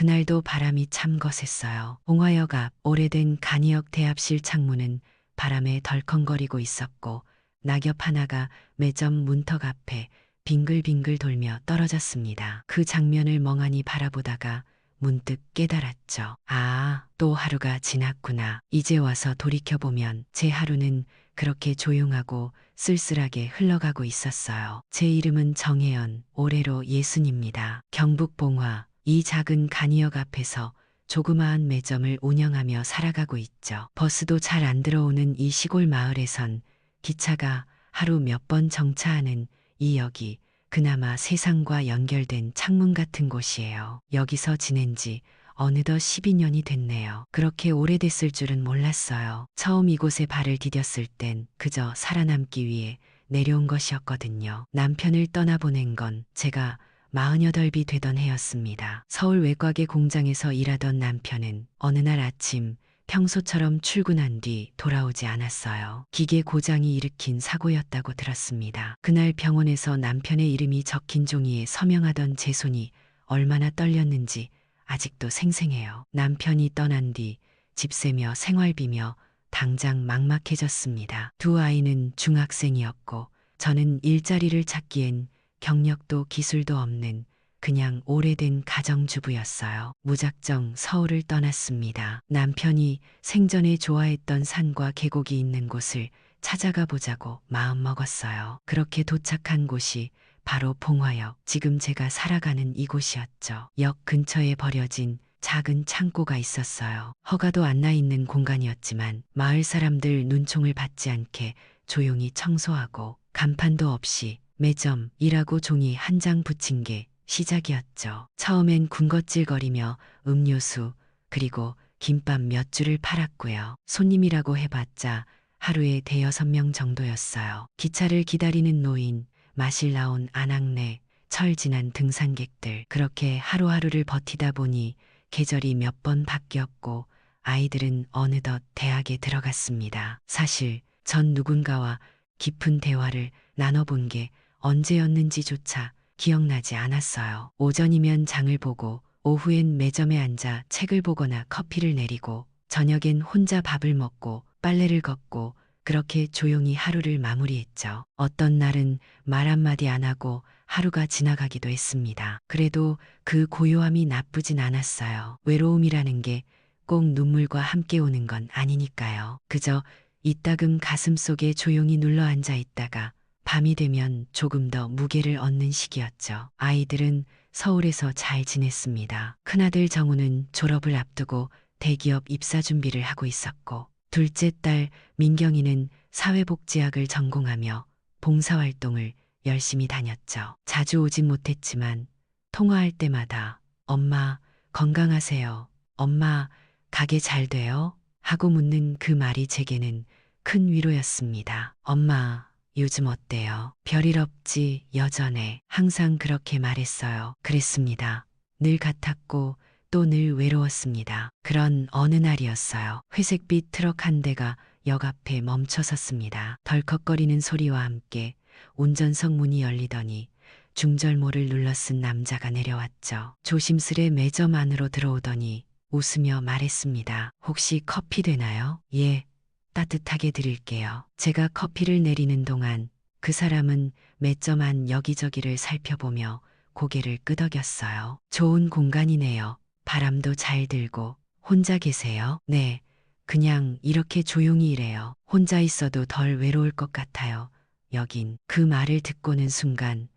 그날도 바람이 참 거셌어요. 봉화역 앞 오래된 간이역 대합실 창문은 바람에 덜컹거리고 있었고 낙엽 하나가 매점 문턱 앞에 빙글빙글 돌며 떨어졌습니다. 그 장면을 멍하니 바라보다가 문득 깨달았죠. 아, 또 하루가 지났구나. 이제 와서 돌이켜보면 제 하루는 그렇게 조용하고 쓸쓸하게 흘러가고 있었어요. 제 이름은 정혜연, 올해로 60입니다. 경북 봉화, 이 작은 간이역 앞에서 조그마한 매점을 운영하며 살아가고 있죠. 버스도 잘 안 들어오는 이 시골 마을에선 기차가 하루 몇 번 정차하는 이 역이 그나마 세상과 연결된 창문 같은 곳이에요. 여기서 지낸 지 어느덧 12년이 됐네요. 그렇게 오래됐을 줄은 몰랐어요. 처음 이곳에 발을 디뎠을 땐 그저 살아남기 위해 내려온 것이었거든요. 남편을 떠나보낸 건 제가 48이 되던 해였습니다. 서울 외과계 공장에서 일하던 남편은 어느 날 아침 평소처럼 출근한 뒤 돌아오지 않았어요. 기계 고장이 일으킨 사고였다고 들었습니다. 그날 병원에서 남편의 이름이 적힌 종이에 서명하던 제 손이 얼마나 떨렸는지 아직도 생생해요. 남편이 떠난 뒤 집세며 생활비며 당장 막막해졌습니다. 두 아이는 중학생이었고 저는 일자리를 찾기엔 경력도 기술도 없는 그냥 오래된 가정주부였어요. 무작정 서울을 떠났습니다. 남편이 생전에 좋아했던 산과 계곡이 있는 곳을 찾아가 보자고 마음먹었어요. 그렇게 도착한 곳이 바로 봉화역, 지금 제가 살아가는 이곳이었죠. 역 근처에 버려진 작은 창고가 있었어요. 허가도 안 나 있는 공간이었지만 마을 사람들 눈총을 받지 않게 조용히 청소하고 간판도 없이 매점이라고 종이 한 장 붙인 게 시작이었죠. 처음엔 군것질거리며 음료수 그리고 김밥 몇 줄을 팔았고요. 손님이라고 해봤자 하루에 대여섯 명 정도였어요. 기차를 기다리는 노인, 마실 나온 아낙네, 철 지난 등산객들. 그렇게 하루하루를 버티다 보니 계절이 몇 번 바뀌었고 아이들은 어느덧 대학에 들어갔습니다. 사실 전 누군가와 깊은 대화를 나눠본 게 언제였는지조차 기억나지 않았어요. 오전이면 장을 보고 오후엔 매점에 앉아 책을 보거나 커피를 내리고 저녁엔 혼자 밥을 먹고 빨래를 걷고 그렇게 조용히 하루를 마무리했죠. 어떤 날은 말 한마디 안 하고 하루가 지나가기도 했습니다. 그래도 그 고요함이 나쁘진 않았어요. 외로움이라는 게 꼭 눈물과 함께 오는 건 아니니까요. 그저 이따금 가슴 속에 조용히 눌러 앉아 있다가 밤이 되면 조금 더 무게를 얻는 시기였죠. 아이들은 서울에서 잘 지냈습니다. 큰아들 정우는 졸업을 앞두고 대기업 입사 준비를 하고 있었고 둘째 딸 민경이는 사회복지학을 전공하며 봉사활동을 열심히 다녔죠. 자주 오진 못했지만 통화할 때마다 엄마 건강하세요. 엄마 가게 잘 돼요? 하고 묻는 그 말이 제게는 큰 위로였습니다. 엄마 요즘 어때요? 별일 없지 여전해. 항상 그렇게 말했어요. 그랬습니다. 늘 같았고 또 늘 외로웠습니다. 그런 어느 날이었어요. 회색빛 트럭 한 대가 역 앞에 멈춰 섰습니다. 덜컥거리는 소리와 함께 운전석 문이 열리더니 중절모를 눌러 쓴 남자가 내려왔죠. 조심스레 매점 안으로 들어오더니 웃으며 말했습니다. 혹시 커피 되나요? 예, 따뜻하게 드릴게요. 제가 커피를 내리는 동안 그 사람은 매점 안 여기저기를 살펴보며 고개를 끄덕였어요. 좋은 공간이네요. 바람도 잘 들고. 혼자 계세요? 네, 그냥 이렇게 조용히 일해요. 혼자 있어도 덜 외로울 것 같아요. 여긴. 그 말을 듣고는 순간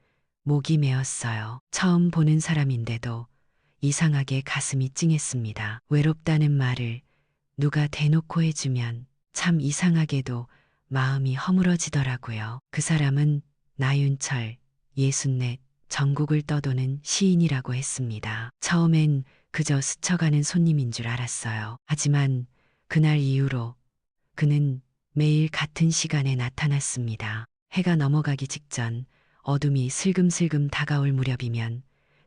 목이 메었어요. 처음 보는 사람인데도 이상하게 가슴이 찡했습니다. 외롭다는 말을 누가 대놓고 해주면 참 이상하게도 마음이 허물어지더라고요. 그 사람은 나윤철, 64, 전국을 떠도는 시인이라고 했습니다. 처음엔 그저 스쳐가는 손님인 줄 알았어요. 하지만 그날 이후로 그는 매일 같은 시간에 나타났습니다. 해가 넘어가기 직전 어둠이 슬금슬금 다가올 무렵이면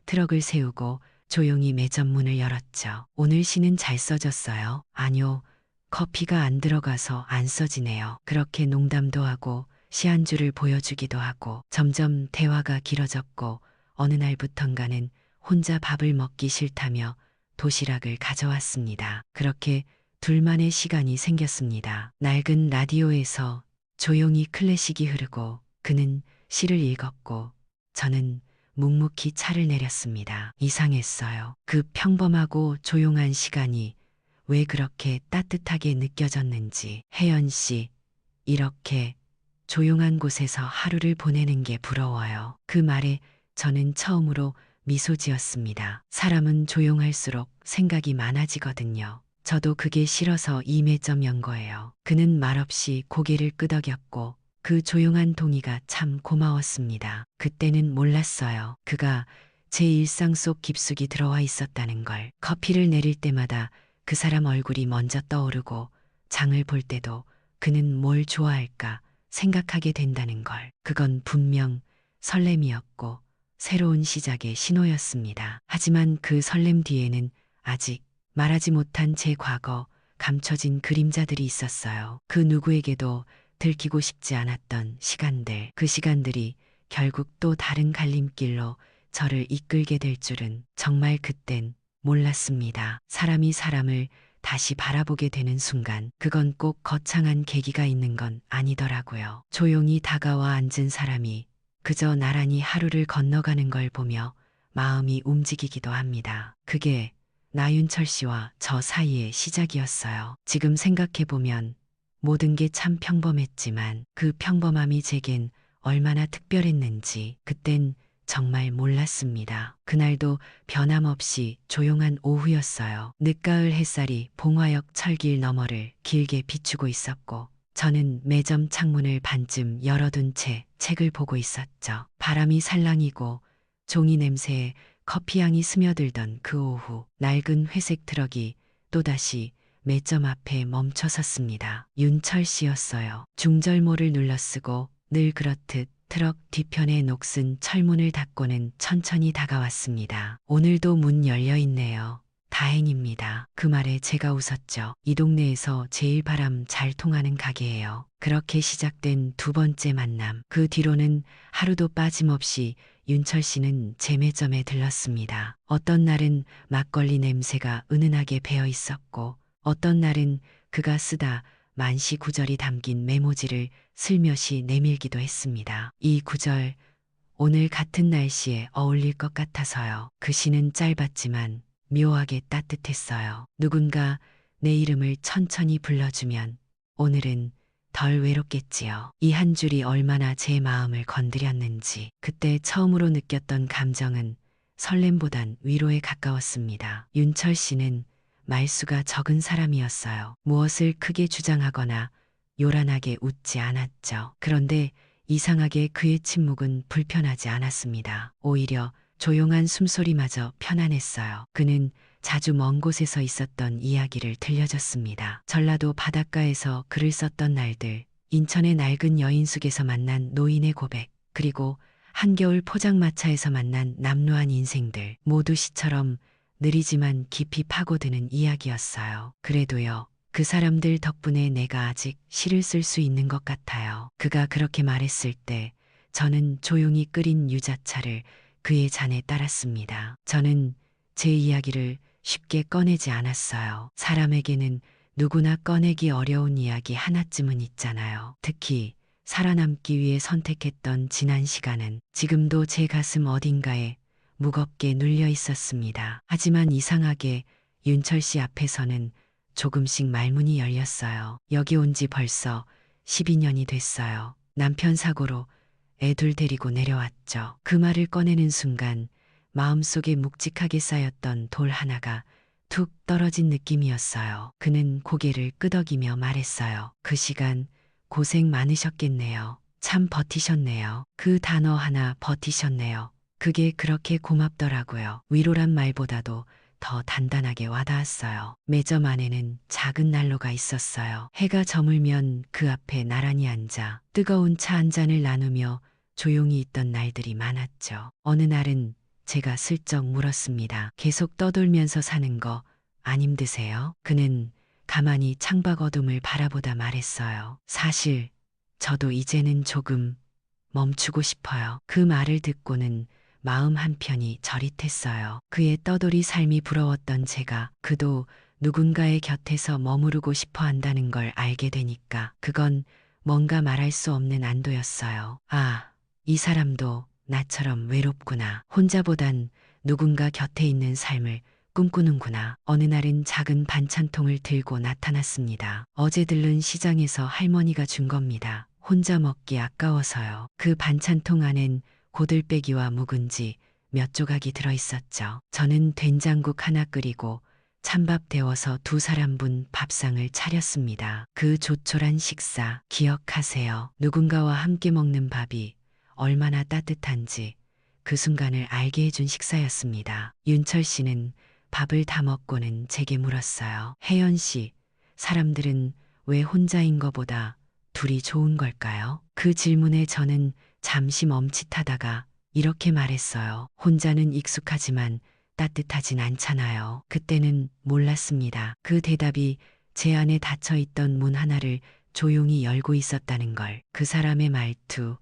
트럭을 세우고 조용히 매점 문을 열었죠. 오늘 시는 잘 써졌어요? 아니요. 커피가 안 들어가서 안 써지네요. 그렇게 농담도 하고 시 한 줄을 보여주기도 하고 점점 대화가 길어졌고 어느 날부턴가는 혼자 밥을 먹기 싫다며 도시락을 가져왔습니다. 그렇게 둘만의 시간이 생겼습니다. 낡은 라디오에서 조용히 클래식이 흐르고 그는 시를 읽었고 저는 묵묵히 차를 내렸습니다. 이상했어요. 그 평범하고 조용한 시간이 왜 그렇게 따뜻하게 느껴졌는지. 혜연 씨, 이렇게 조용한 곳에서 하루를 보내는 게 부러워요. 그 말에 저는 처음으로 미소 지었습니다. 사람은 조용할수록 생각이 많아지거든요. 저도 그게 싫어서 이 매점 연 거예요. 그는 말없이 고개를 끄덕였고 그 조용한 동의가 참 고마웠습니다. 그때는 몰랐어요. 그가 제 일상 속 깊숙이 들어와 있었다는 걸. 커피를 내릴 때마다 그 사람 얼굴이 먼저 떠오르고 장을 볼 때도 그는 뭘 좋아할까 생각하게 된다는 걸. 그건 분명 설렘이었고 새로운 시작의 신호였습니다. 하지만 그 설렘 뒤에는 아직 말하지 못한 제 과거, 감춰진 그림자들이 있었어요. 그 누구에게도 들키고 싶지 않았던 시간들. 그 시간들이 결국 또 다른 갈림길로 저를 이끌게 될 줄은 정말 그땐 몰랐습니다. 사람이 사람을 다시 바라보게 되는 순간, 그건 꼭 거창한 계기가 있는 건 아니더라고요. 조용히 다가와 앉은 사람이 그저 나란히 하루를 건너가는 걸 보며 마음이 움직이기도 합니다. 그게 나윤철 씨와 저 사이의 시작이었어요. 지금 생각해보면 모든 게 참 평범했지만 그 평범함이 제겐 얼마나 특별했는지 그땐 정말 몰랐습니다. 그날도 변함없이 조용한 오후였어요. 늦가을 햇살이 봉화역 철길 너머를 길게 비추고 있었고 저는 매점 창문을 반쯤 열어둔 채 책을 보고 있었죠. 바람이 살랑이고 종이 냄새에 커피향이 스며들던 그 오후, 낡은 회색 트럭이 또다시 매점 앞에 멈춰 섰습니다. 윤철 씨였어요. 중절모를 눌러쓰고 늘 그렇듯 트럭 뒤편에 녹슨 철문을 닫고는 천천히 다가왔습니다. 오늘도 문 열려 있네요. 다행입니다. 그 말에 제가 웃었죠. 이 동네에서 제일 바람 잘 통하는 가게예요. 그렇게 시작된 두 번째 만남. 그 뒤로는 하루도 빠짐없이 윤철 씨는 제 매점에 들렀습니다. 어떤 날은 막걸리 냄새가 은은하게 배어 있었고 어떤 날은 그가 쓰다 만시 구절이 담긴 메모지를 슬며시 내밀기도 했습니다. 이 구절, 오늘 같은 날씨에 어울릴 것 같아서요. 그 시는 짧았지만 묘하게 따뜻했어요. 누군가 내 이름을 천천히 불러주면 오늘은 덜 외롭겠지요. 이 한 줄이 얼마나 제 마음을 건드렸는지. 그때 처음으로 느꼈던 감정은 설렘보단 위로에 가까웠습니다. 윤철 씨는 말수가 적은 사람이었어요. 무엇을 크게 주장하거나 요란하게 웃지 않았죠. 그런데 이상하게 그의 침묵은 불편하지 않았습니다. 오히려 조용한 숨소리마저 편안했어요. 그는 자주 먼 곳에서 있었던 이야기를 들려줬습니다. 전라도 바닷가에서 글을 썼던 날들, 인천의 낡은 여인숙에서 만난 노인의 고백, 그리고 한겨울 포장마차에서 만난 남루한 인생들, 모두 시처럼 느리지만 깊이 파고드는 이야기였어요. 그래도요, 그 사람들 덕분에 내가 아직 시를 쓸 수 있는 것 같아요. 그가 그렇게 말했을 때 저는 조용히 끓인 유자차를 그의 잔에 따랐습니다. 저는 제 이야기를 쉽게 꺼내지 않았어요. 사람에게는 누구나 꺼내기 어려운 이야기 하나쯤은 있잖아요. 특히 살아남기 위해 선택했던 지난 시간은 지금도 제 가슴 어딘가에 무겁게 눌려 있었습니다. 하지만 이상하게 윤철 씨 앞에서는 조금씩 말문이 열렸어요. 여기 온 지 벌써 12년이 됐어요. 남편 사고로 애 둘 데리고 내려왔죠. 그 말을 꺼내는 순간 마음속에 묵직하게 쌓였던 돌 하나가 툭 떨어진 느낌이었어요. 그는 고개를 끄덕이며 말했어요. 그 시간 고생 많으셨겠네요. 참 버티셨네요. 그 단어 하나 버티셨네요. 그게 그렇게 고맙더라고요. 위로란 말보다도 더 단단하게 와닿았어요. 매점 안에는 작은 난로가 있었어요. 해가 저물면 그 앞에 나란히 앉아 뜨거운 차 한 잔을 나누며 조용히 있던 날들이 많았죠. 어느 날은 제가 슬쩍 물었습니다. 계속 떠돌면서 사는 거 안 힘드세요? 그는 가만히 창밖 어둠을 바라보다 말했어요. 사실 저도 이제는 조금 멈추고 싶어요. 그 말을 듣고는 마음 한편이 저릿했어요. 그의 떠돌이 삶이 부러웠던 제가 그도 누군가의 곁에서 머무르고 싶어 한다는 걸 알게 되니까 그건 뭔가 말할 수 없는 안도였어요. 아, 이 사람도 나처럼 외롭구나. 혼자보단 누군가 곁에 있는 삶을 꿈꾸는구나. 어느 날은 작은 반찬통을 들고 나타났습니다. 어제 들른 시장에서 할머니가 준 겁니다. 혼자 먹기 아까워서요. 그 반찬통 안엔 고들빼기와 묵은지 몇 조각이 들어있었죠. 저는 된장국 하나 끓이고 찬밥 데워서 두 사람분 밥상을 차렸습니다. 그 조촐한 식사 기억하세요. 누군가와 함께 먹는 밥이 얼마나 따뜻한지 그 순간을 알게 해준 식사였습니다. 윤철 씨는 밥을 다 먹고는 제게 물었어요. 혜연 씨, 사람들은 왜 혼자인 거보다 둘이 좋은 걸까요? 그 질문에 저는 잠시 멈칫하다가 이렇게 말했어요. 혼자는 익숙하지만 따뜻하진 않잖아요. 그때는 몰랐습니다. 그 대답이 제 안에 닫혀 있던 문 하나를 조용히 열고 있었다는 걸. 그 사람의 말투,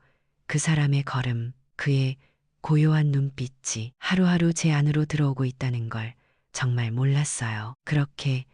그 사람의 걸음, 그의 고요한 눈빛이 하루하루 제 안으로 들어오고 있다는 걸 정말 몰랐어요. 그렇게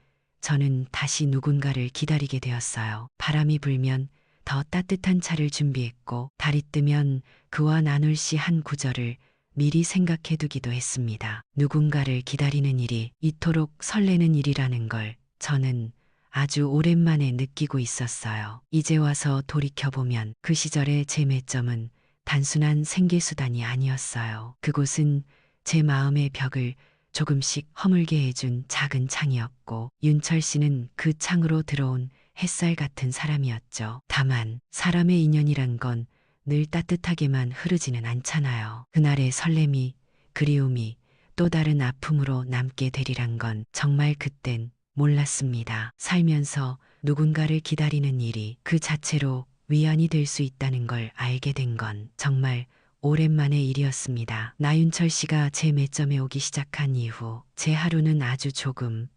저는 다시 누군가를 기다리게 되었어요. 바람이 불면 더 따뜻한 차를 준비했고 달이 뜨면 그와 나눌 시 한 구절을 미리 생각해 두기도 했습니다. 누군가를 기다리는 일이 이토록 설레는 일이라는 걸 저는 아주 오랜만에 느끼고 있었어요. 이제 와서 돌이켜보면 그 시절의 제 매점은 단순한 생계수단이 아니었어요. 그곳은 제 마음의 벽을 조금씩 허물게 해준 작은 창이었고 윤철 씨는 그 창으로 들어온 햇살 같은 사람이었죠. 다만 사람의 인연이란 건 늘 따뜻하게만 흐르지는 않잖아요. 그날의 설렘이 그리움이 또 다른 아픔으로 남게 되리란 건 정말 그땐 몰랐습니다. 살면서 누군가를 기다리는 일이 그 자체로 위안이 될 수 있다는 걸 알게 된 건 정말 오랜만의 일이었습니다. 나윤철 씨가 제 매점에 오기 시작한 이후 제 하루는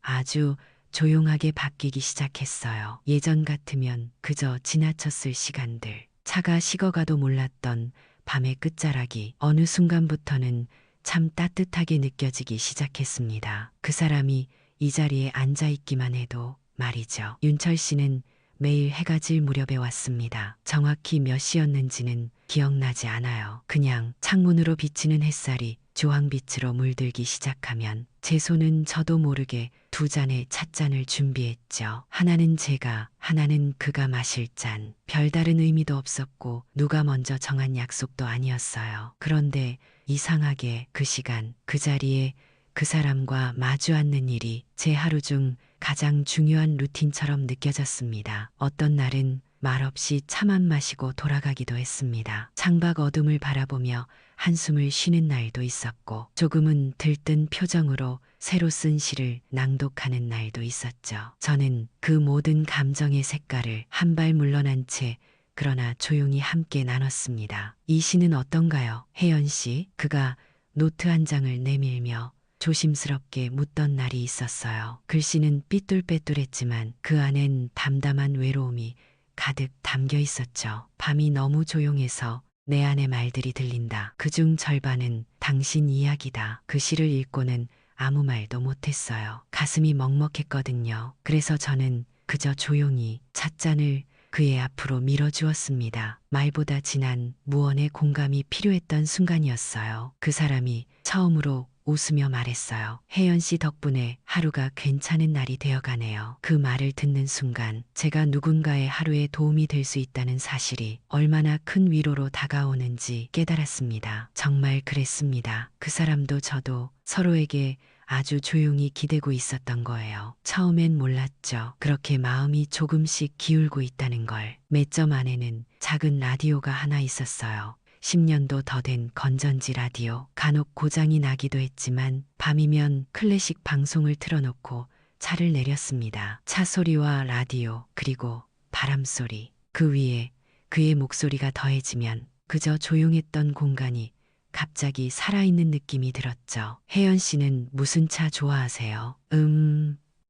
아주 조용하게 바뀌기 시작했어요. 예전 같으면 그저 지나쳤을 시간들, 차가 식어가도 몰랐던 밤의 끝자락이 어느 순간부터는 참 따뜻하게 느껴지기 시작했습니다. 그 사람이 이 자리에 앉아 있기만 해도 말이죠. 윤철 씨는 매일 해가 질 무렵에 왔습니다. 정확히 몇 시였는지는 기억나지 않아요. 그냥 창문으로 비치는 햇살이 주황빛으로 물들기 시작하면 제 손은 저도 모르게 두 잔의 찻잔을 준비했죠. 하나는 제가, 하나는 그가 마실 잔. 별다른 의미도 없었고 누가 먼저 정한 약속도 아니었어요. 그런데 이상하게 그 시간, 그 자리에 그 사람과 마주 앉는 일이 제 하루 중 가장 중요한 루틴처럼 느껴졌습니다. 어떤 날은 말없이 차만 마시고 돌아가기도 했습니다. 창밖 어둠을 바라보며 한숨을 쉬는 날도 있었고 조금은 들뜬 표정으로 새로 쓴 시를 낭독하는 날도 있었죠. 저는 그 모든 감정의 색깔을 한 발 물러난 채 그러나 조용히 함께 나눴습니다. 이 시는 어떤가요? 혜연 씨? 그가 노트 한 장을 내밀며 조심스럽게 묻던 날이 있었어요. 글씨는 삐뚤빼뚤했지만 그 안엔 담담한 외로움이 가득 담겨 있었죠. 밤이 너무 조용해서 내 안의 말들이 들린다. 그중 절반은 당신 이야기다. 그 시를 읽고는 아무 말도 못했어요. 가슴이 먹먹했거든요. 그래서 저는 그저 조용히 찻잔을 그의 앞으로 밀어주었습니다. 말보다 진한 무언의 공감이 필요했던 순간이었어요. 그 사람이 처음으로 웃으며 말했어요. 혜연 씨 덕분에 하루가 괜찮은 날이 되어가네요. 그 말을 듣는 순간 제가 누군가의 하루에 도움이 될 수 있다는 사실이 얼마나 큰 위로로 다가오는지 깨달았습니다. 정말 그랬습니다. 그 사람도 저도 서로에게 아주 조용히 기대고 있었던 거예요. 처음엔 몰랐죠. 그렇게 마음이 조금씩 기울고 있다는 걸. 매점 안에는 작은 라디오가 하나 있었어요. 10년도 더 된 건전지 라디오. 간혹 고장이 나기도 했지만 밤이면 클래식 방송을 틀어놓고 차를 내렸습니다. 차 소리와 라디오 그리고 바람 소리. 그 위에 그의 목소리가 더해지면 그저 조용했던 공간이 갑자기 살아있는 느낌이 들었죠. 혜연 씨는 무슨 차 좋아하세요?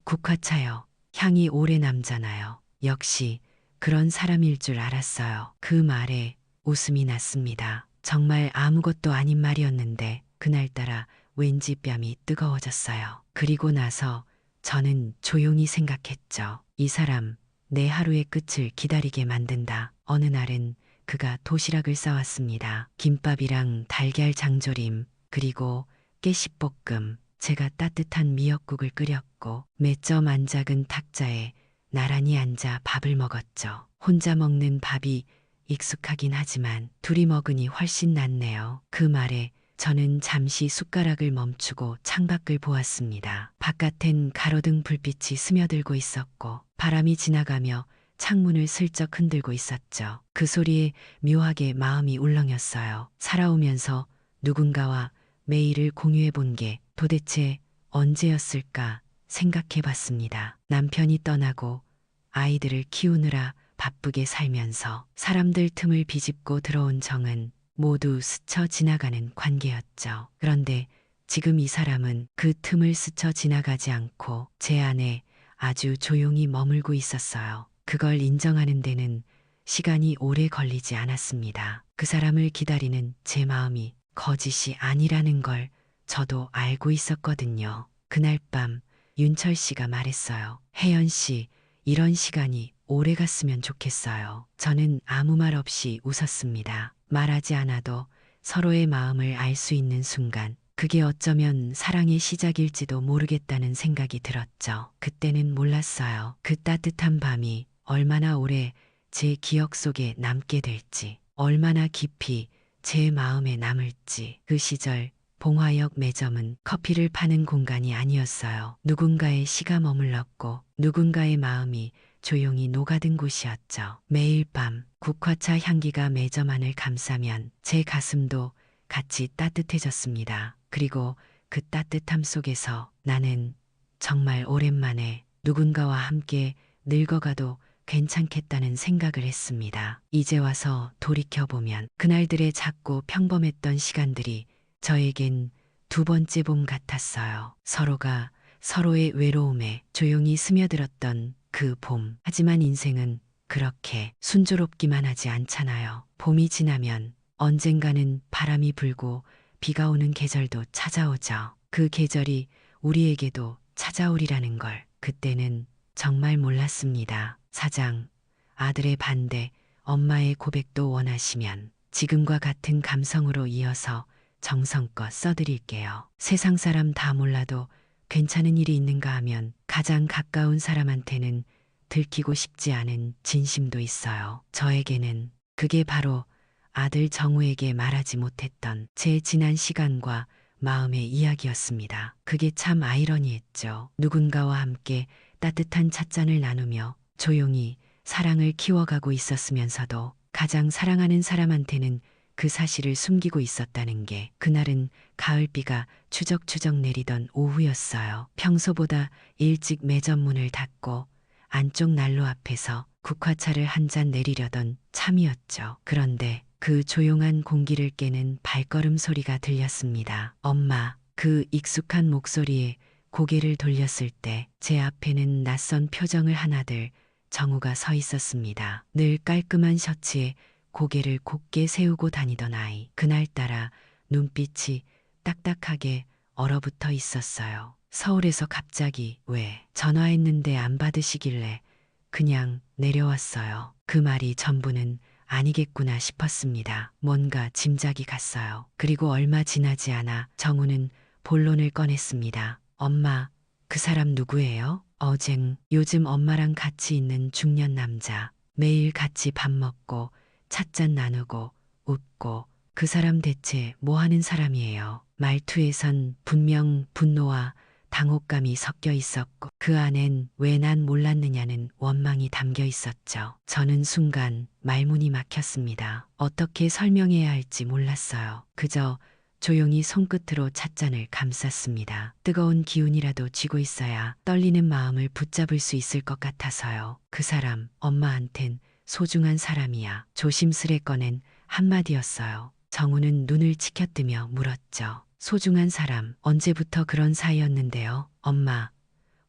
국화차요. 향이 오래 남잖아요. 역시 그런 사람일 줄 알았어요. 그 말에 웃음이 났습니다. 정말 아무것도 아닌 말이었는데 그날따라 왠지 뺨이 뜨거워졌어요. 그리고 나서 저는 조용히 생각했죠. 이 사람 내 하루의 끝을 기다리게 만든다. 어느 날은 그가 도시락을 싸왔습니다. 김밥이랑 달걀 장조림, 그리고 깨식볶음, 제가 따뜻한 미역국을 끓였고 몇 점 안 작은 탁자에 나란히 앉아 밥을 먹었죠. 혼자 먹는 밥이 익숙하긴 하지만 둘이 먹으니 훨씬 낫네요. 그 말에 저는 잠시 숟가락을 멈추고 창밖을 보았습니다. 바깥엔 가로등 불빛이 스며들고 있었고 바람이 지나가며 창문을 슬쩍 흔들고 있었죠. 그 소리에 묘하게 마음이 울렁였어요. 살아오면서 누군가와 매일을 공유해 본 게 도대체 언제였을까 생각해 봤습니다. 남편이 떠나고 아이들을 키우느라 바쁘게 살면서 사람들 틈을 비집고 들어온 정은 모두 스쳐 지나가는 관계였죠. 그런데 지금 이 사람은 그 틈을 스쳐 지나가지 않고 제 안에 아주 조용히 머물고 있었어요. 그걸 인정하는 데는 시간이 오래 걸리지 않았습니다. 그 사람을 기다리는 제 마음이 거짓이 아니라는 걸 저도 알고 있었거든요. 그날 밤 윤철 씨가 말했어요. 혜연 씨, 이런 시간이 오래 갔으면 좋겠어요. 저는 아무 말 없이 웃었습니다. 말하지 않아도 서로의 마음을 알 수 있는 순간, 그게 어쩌면 사랑의 시작일지도 모르겠다는 생각이 들었죠. 그때는 몰랐어요. 그 따뜻한 밤이 얼마나 오래 제 기억 속에 남게 될지, 얼마나 깊이 제 마음에 남을지. 그 시절 봉화역 매점은 커피를 파는 공간이 아니었어요. 누군가의 시가 머물렀고 누군가의 마음이 조용히 녹아든 곳이었죠. 매일 밤 국화차 향기가 매점 안을 감싸면 제 가슴도 같이 따뜻해졌습니다. 그리고 그 따뜻함 속에서 나는 정말 오랜만에 누군가와 함께 늙어가도 괜찮겠다는 생각을 했습니다. 이제 와서 돌이켜보면 그날들의 작고 평범했던 시간들이 저에겐 두 번째 봄 같았어요. 서로가 서로의 외로움에 조용히 스며들었던 그 봄. 하지만 인생은 그렇게 순조롭기만 하지 않잖아요. 봄이 지나면 언젠가는 바람이 불고 비가 오는 계절도 찾아오죠. 그 계절이 우리에게도 찾아오리라는 걸 그때는 정말 몰랐습니다. 사장, 아들의 반대, 엄마의 고백도 원하시면 지금과 같은 감성으로 이어서 정성껏 써드릴게요. 세상 사람 다 몰라도 괜찮은 일이 있는가 하면 가장 가까운 사람한테는 들키고 싶지 않은 진심도 있어요. 저에게는 그게 바로 아들 정우에게 말하지 못했던 제 지난 시간과 마음의 이야기였습니다. 그게 참 아이러니했죠. 누군가와 함께 따뜻한 찻잔을 나누며 조용히 사랑을 키워가고 있었으면서도 가장 사랑하는 사람한테는 그 사실을 숨기고 있었다는 게 그날은 가을비가 추적추적 내리던 오후였어요. 평소보다 일찍 매점 문을 닫고 안쪽 난로 앞에서 국화차를 한 잔 내리려던 참이었죠. 그런데 그 조용한 공기를 깨는 발걸음 소리가 들렸습니다. 엄마, 그 익숙한 목소리에 고개를 돌렸을 때 제 앞에는 낯선 표정을 한 아들 정우가 서 있었습니다. 늘 깔끔한 셔츠에 고개를 곧게 세우고 다니던 아이. 그날따라 눈빛이 딱딱하게 얼어붙어 있었어요. 서울에서 갑자기 왜 전화했는데 안 받으시길래 그냥 내려왔어요. 그 말이 전부는 아니겠구나 싶었습니다. 뭔가 짐작이 갔어요. 그리고 얼마 지나지 않아 정우는 본론을 꺼냈습니다. 엄마, 그 사람 누구예요? 어쟁, 요즘 엄마랑 같이 있는 중년 남자. 매일 같이 밥 먹고 찻잔 나누고 웃고. 그 사람 대체 뭐 하는 사람이에요? 말투에선 분명 분노와 당혹감이 섞여 있었고 그 안엔 왜 난 몰랐느냐는 원망이 담겨 있었죠. 저는 순간 말문이 막혔습니다. 어떻게 설명해야 할지 몰랐어요. 그저 조용히 손끝으로 찻잔을 감쌌습니다. 뜨거운 기운이라도 쥐고 있어야 떨리는 마음을 붙잡을 수 있을 것 같아서요. 그 사람, 엄마한텐 소중한 사람이야. 조심스레 꺼낸 한마디였어요. 정우는 눈을 치켜뜨며 물었죠. 소중한 사람, 언제부터 그런 사이였는데요? 엄마,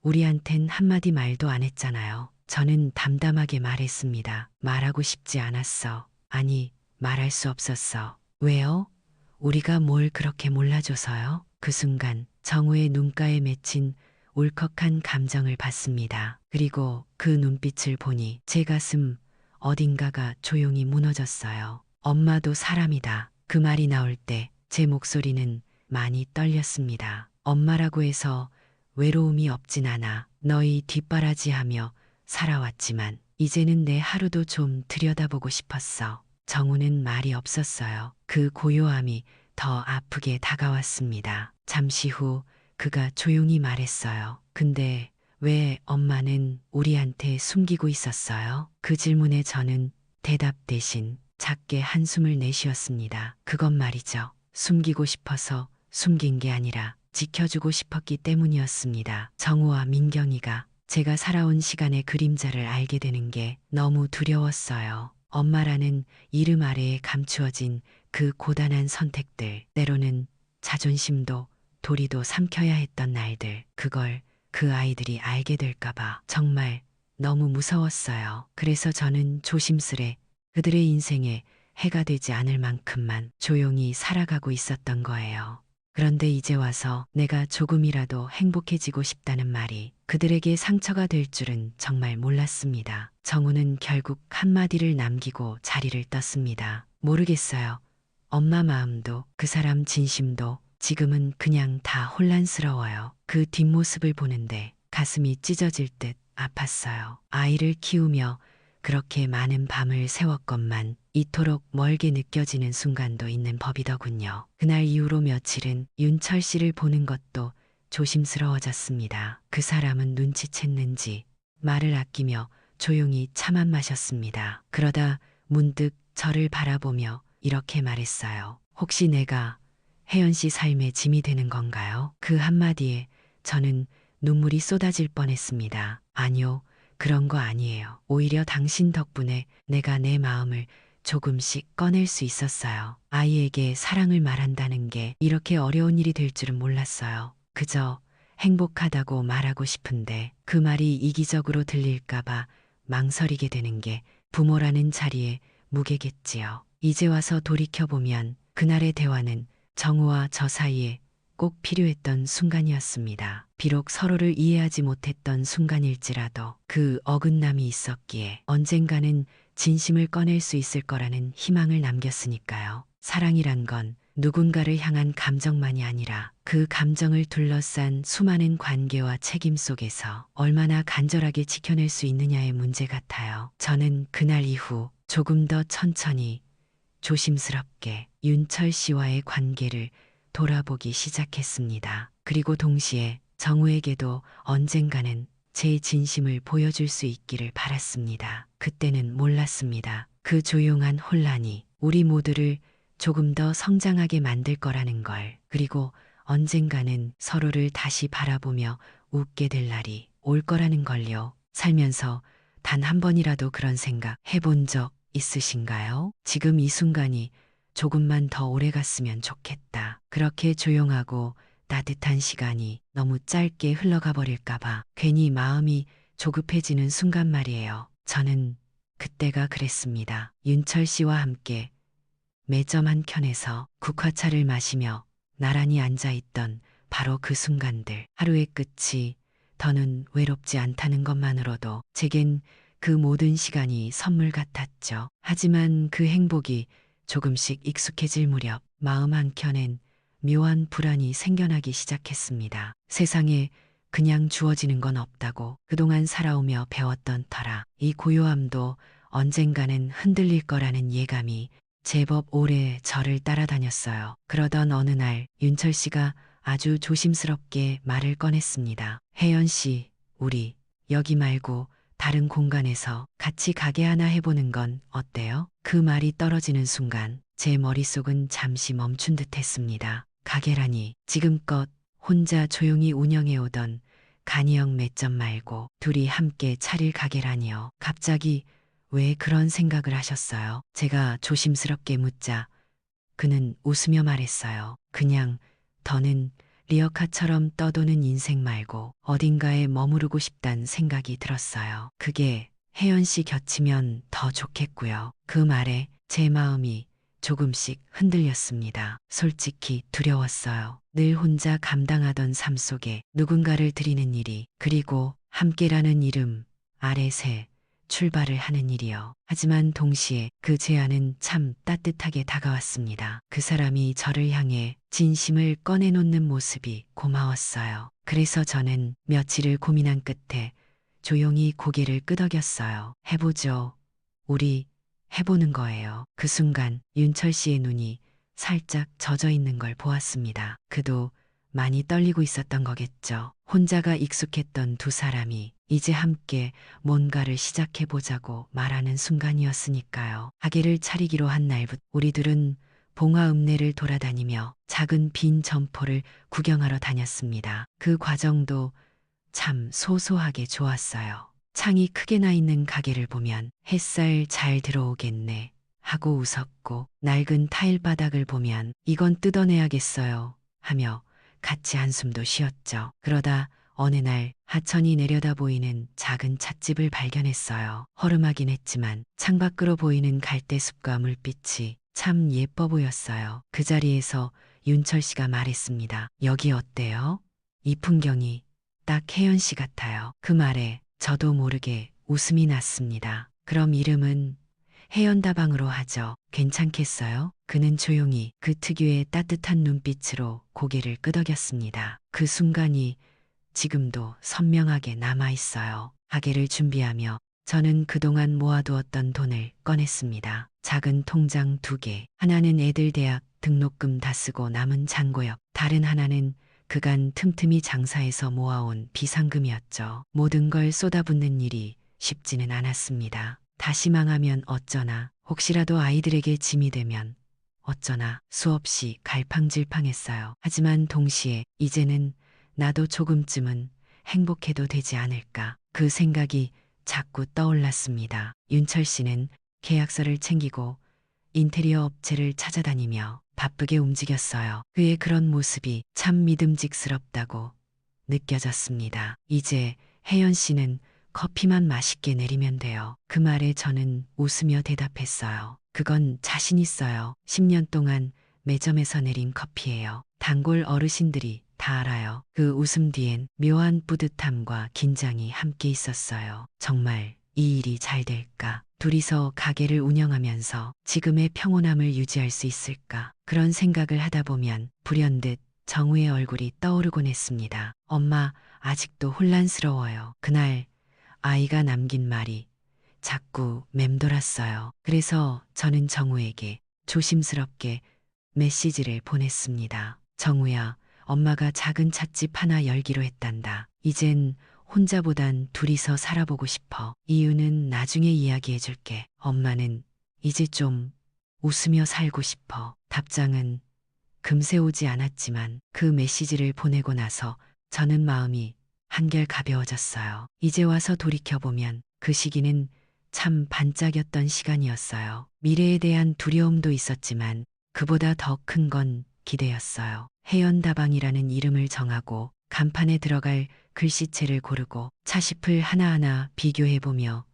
우리한텐 한마디 말도 안 했잖아요. 저는 담담하게 말했습니다. 말하고 싶지 않았어. 아니, 말할 수 없었어. 왜요? 우리가 뭘 그렇게 몰라줘서요? 그 순간 정우의 눈가에 맺힌 울컥한 감정을 받습니다. 그리고 그 눈빛을 보니 제 가슴 어딘가가 조용히 무너졌어요. 엄마도 사람이다. 그 말이 나올 때 제 목소리는 많이 떨렸습니다. 엄마라고 해서 외로움이 없진 않아. 너희 뒷바라지하며 살아왔지만 이제는 내 하루도 좀 들여다보고 싶었어. 정우는 말이 없었어요. 그 고요함이 더 아프게 다가왔습니다. 잠시 후 그가 조용히 말했어요. 근데 왜 엄마는 우리한테 숨기고 있었어요? 그 질문에 저는 대답 대신 작게 한숨을 내쉬었습니다. 그건 말이죠. 숨기고 싶어서 숨긴 게 아니라 지켜주고 싶었기 때문이었습니다. 정우와 민경이가 제가 살아온 시간의 그림자를 알게 되는 게 너무 두려웠어요. 엄마라는 이름 아래에 감추어진 그 고단한 선택들, 때로는 자존심도 도리도 삼켜야 했던 날들, 그걸 그 아이들이 알게 될까봐 정말 너무 무서웠어요. 그래서 저는 조심스레 그들의 인생에 해가 되지 않을 만큼만 조용히 살아가고 있었던 거예요. 그런데 이제 와서 내가 조금이라도 행복해지고 싶다는 말이 그들에게 상처가 될 줄은 정말 몰랐습니다. 정우는 결국 한마디를 남기고 자리를 떴습니다. 모르겠어요. 엄마 마음도 그 사람 진심도 지금은 그냥 다 혼란스러워요. 그 뒷모습을 보는데 가슴이 찢어질 듯 아팠어요. 아이를 키우며 그렇게 많은 밤을 새웠건만 이토록 멀게 느껴지는 순간도 있는 법이더군요. 그날 이후로 며칠은 윤철 씨를 보는 것도 조심스러워졌습니다. 그 사람은 눈치챘는지 말을 아끼며 조용히 차만 마셨습니다. 그러다 문득 저를 바라보며 이렇게 말했어요. 혹시 내가 혜연 씨 삶의 짐이 되는 건가요? 그 한마디에 저는 눈물이 쏟아질 뻔했습니다. 아니요. 그런 거 아니에요. 오히려 당신 덕분에 내가 내 마음을 조금씩 꺼낼 수 있었어요. 아이에게 사랑을 말한다는 게 이렇게 어려운 일이 될 줄은 몰랐어요. 그저 행복하다고 말하고 싶은데 그 말이 이기적으로 들릴까봐 망설이게 되는 게 부모라는 자리에 무게겠지요. 이제 와서 돌이켜보면 그날의 대화는 정우와 저 사이에 꼭 필요했던 순간이었습니다. 비록 서로를 이해하지 못했던 순간일지라도 그 어긋남이 있었기에 언젠가는 진심을 꺼낼 수 있을 거라는 희망을 남겼으니까요. 사랑이란 건 누군가를 향한 감정만이 아니라 그 감정을 둘러싼 수많은 관계와 책임 속에서 얼마나 간절하게 지켜낼 수 있느냐의 문제 같아요. 저는 그날 이후 조금 더 천천히 조심스럽게 윤철 씨와의 관계를 돌아보기 시작했습니다. 그리고 동시에 정우에게도 언젠가는 제 진심을 보여줄 수 있기를 바랐습니다. 그때는 몰랐습니다. 그 조용한 혼란이 우리 모두를 조금 더 성장하게 만들 거라는 걸. 그리고 언젠가는 서로를 다시 바라보며 웃게 될 날이 올 거라는 걸요. 살면서 단 한 번이라도 그런 생각 해본 적 있으신가요? 지금 이 순간이 조금만 더 오래 갔으면 좋겠다. 그렇게 조용하고 따뜻한 시간이 너무 짧게 흘러가 버릴까봐 괜히 마음이 조급해지는 순간 말이에요. 저는 그때가 그랬습니다. 윤철 씨와 함께 매점 한 켠에서 국화차를 마시며 나란히 앉아있던 바로 그 순간들. 하루의 끝이 더는 외롭지 않다는 것만으로도 제겐 그 모든 시간이 선물 같았죠. 하지만 그 행복이 조금씩 익숙해질 무렵 마음 한켠엔 묘한 불안이 생겨나기 시작했습니다. 세상에 그냥 주어지는 건 없다고 그동안 살아오며 배웠던 터라 이 고요함도 언젠가는 흔들릴 거라는 예감이 제법 오래 저를 따라다녔어요. 그러던 어느 날 윤철 씨가 아주 조심스럽게 말을 꺼냈습니다. 혜연 씨, 우리 여기 말고 다른 공간에서 같이 가게 하나 해보는 건 어때요? 그 말이 떨어지는 순간 제 머릿속은 잠시 멈춘 듯 했습니다. 가게라니 지금껏 혼자 조용히 운영해오던 간이형 맷점 말고 둘이 함께 차릴 가게라니요. 갑자기 왜 그런 생각을 하셨어요? 제가 조심스럽게 묻자 그는 웃으며 말했어요. 그냥 더는 리어카처럼 떠도는 인생 말고 어딘가에 머무르고 싶단 생각이 들었어요. 그게 혜연 씨 곁이면 더 좋겠고요. 그 말에 제 마음이 조금씩 흔들렸습니다. 솔직히 두려웠어요. 늘 혼자 감당하던 삶 속에 누군가를 드리는 일이, 그리고 함께라는 이름 아래 새 출발을 하는 일이요. 하지만 동시에 그 제안은 참 따뜻하게 다가왔습니다. 그 사람이 저를 향해 진심을 꺼내놓는 모습이 고마웠어요. 그래서 저는 며칠을 고민한 끝에 조용히 고개를 끄덕였어요. 해보죠. 우리 해보는 거예요. 그 순간 윤철 씨의 눈이 살짝 젖어 있는 걸 보았습니다. 그도 많이 떨리고 있었던 거겠죠. 혼자가 익숙했던 두 사람이 이제 함께 뭔가를 시작해보자고 말하는 순간이었으니까요. 가게를 차리기로 한 날부터 우리들은 봉화 읍내를 돌아다니며 작은 빈 점포를 구경하러 다녔습니다. 그 과정도 참 소소하게 좋았어요. 창이 크게 나 있는 가게를 보면 햇살 잘 들어오겠네 하고 웃었고, 낡은 타일 바닥을 보면 이건 뜯어내야겠어요 하며 같이 한숨도 쉬었죠. 그러다 어느 날 하천이 내려다 보이는 작은 찻집을 발견했어요. 허름하긴 했지만 창밖으로 보이는 갈대숲과 물빛이 참 예뻐 보였어요. 그 자리에서 윤철 씨가 말했습니다. 여기 어때요? 이 풍경이 딱 혜연 씨 같아요. 그 말에 저도 모르게 웃음이 났습니다. 그럼 이름은 혜연다방으로 하죠. 괜찮겠어요? 그는 조용히 그 특유의 따뜻한 눈빛으로 고개를 끄덕였습니다. 그 순간이 지금도 선명하게 남아있어요. 가게를 준비하며 저는 그동안 모아두었던 돈을 꺼냈습니다. 작은 통장 2개, 하나는 애들 대학 등록금 다 쓰고 남은 잔고역, 다른 하나는 그간 틈틈이 장사해서 모아온 비상금이었죠. 모든 걸 쏟아붓는 일이 쉽지는 않았습니다. 다시 망하면 어쩌나, 혹시라도 아이들에게 짐이 되면 어쩌나 수없이 갈팡질팡했어요. 하지만 동시에 이제는 나도 조금쯤은 행복해도 되지 않을까, 그 생각이 자꾸 떠올랐습니다. 윤철 씨는 계약서를 챙기고 인테리어 업체를 찾아다니며 바쁘게 움직였어요. 그의 그런 모습이 참 믿음직스럽다고 느껴졌습니다. 이제 혜연 씨는 커피만 맛있게 내리면 돼요. 그 말에 저는 웃으며 대답했어요. 그건 자신 있어요. 10년 동안 매점에서 내린 커피예요. 단골 어르신들이 다 알아요. 그 웃음 뒤엔 묘한 뿌듯함과 긴장이 함께 있었어요. 정말 이 일이 잘 될까? 둘이서 가게를 운영하면서 지금의 평온함을 유지할 수 있을까? 그런 생각을 하다 보면 불현듯 정우의 얼굴이 떠오르곤 했습니다. 엄마, 아직도 혼란스러워요. 그날 아이가 남긴 말이 자꾸 맴돌았어요. 그래서 저는 정우에게 조심스럽게 메시지를 보냈습니다. 정우야, 엄마가 작은 찻집 하나 열기로 했단다. 이젠 혼자보단 둘이서 살아보고 싶어. 이유는 나중에 이야기해 줄게. 엄마는 이제 좀 웃으며 살고 싶어. 답장은 금세 오지 않았지만 그 메시지를 보내고 나서 저는 마음이 한결 가벼워졌어요. 이제 와서 돌이켜보면 그 시기는 참 반짝였던 시간이었어요. 미래에 대한 두려움도 있었지만 그보다 더 큰 건 기대였어요. 혜연다방이라는 이름을 정하고 간판에 들어갈 글씨체를 고르고 차심을 하나하나 비교해보며